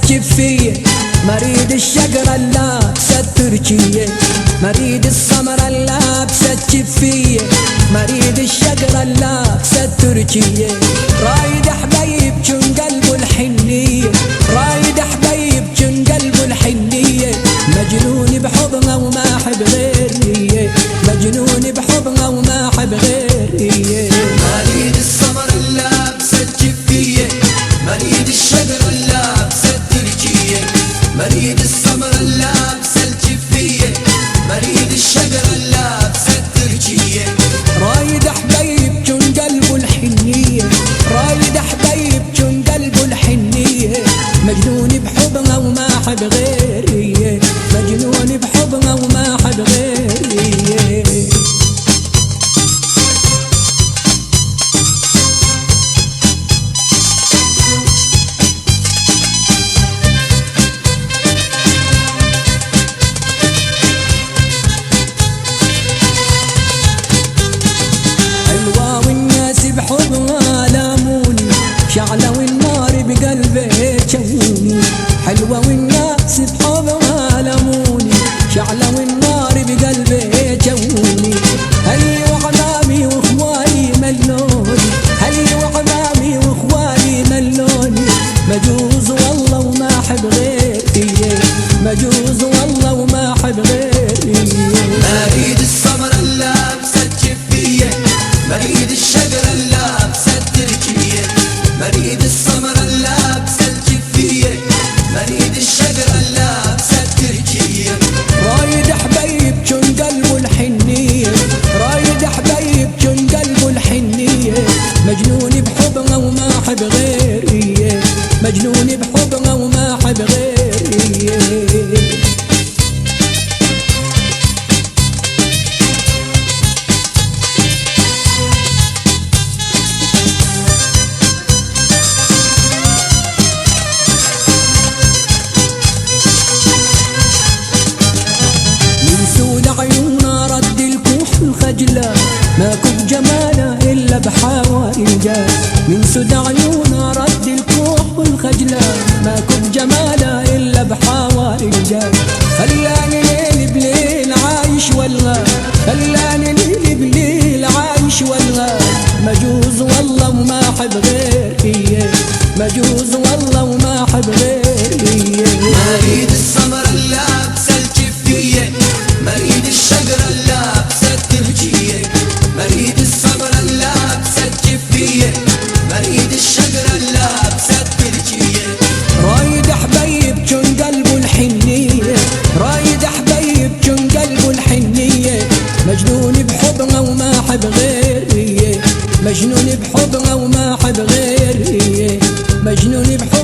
جفية، مريد الشقرة اللابسة التركية، مريد السمرة اللابسة جفية، مريد الشقرة اللابسة التركية. رايد حبيب جن قلبه الحنية، رايد حبيب جن قلبه الحنية، مجنون بحضنه وما حب غيري، مجنون بحضنه وما حب غيري. مريد السمرة اللابسة الجفية، مريد الشقرة اللابسة التركية، مريد السمرة اللابسة الجفية، مريد الشقرة اللابسة التركية. رايد حبيب جن قلبه الحنية، رايد حبيب جن قلبه الحنية، مجنون بحضنه وما حب غيري، مجنون بحضنه وما حب غيري. بحضنها لاموني، شعلة والنار بقلبي جوني، حلوة والناس بحضنها لاموني، شعلة والنار بقلبي جوني. هلي وعمامي واخوالي ملوني، هلي وعمامي واخوالي ملوني، مجوز والله وما حب غيري، مجوز والله وما حب غيري. مريد السمرة اللابسة الجفية، مريد الشقرة اللابسة التركية، مريد السمرة اللابسة الجفية، مريد الشقرة اللابسة التركية. رايد حبيب جن قلبه الحنية، رايد حبيب جن قلبه الحنية، مجنون بحضنه وما حب غيري، مجنون بحضنه وما حب غيري. عيوننا رد الكوح الخجلة، ماكو بجماله إلا بحوايجه، من سود عيوننا رد الكوح الخجلة، ماكو بجماله إلا بحوايجه. خلاني ليل بليل عايش والغا، خلاني ليل بليل عايش والغا، مجوز والله وما حب غيري، مجوز والله وما حب غيري. مريد السمرة اللابسة الجفية، مريد الشقرة اللابسة التركية، مريد السمرة اللابسة الجفية، مريد الشقرة اللابسة التركية. رايد حبيب جن قلبه الحنية، رايد حبيب جن قلبه الحنية، مجنون بحضنه وما حب غيري، مجنون بحضنه وما حب غيري، مجنون بحضنه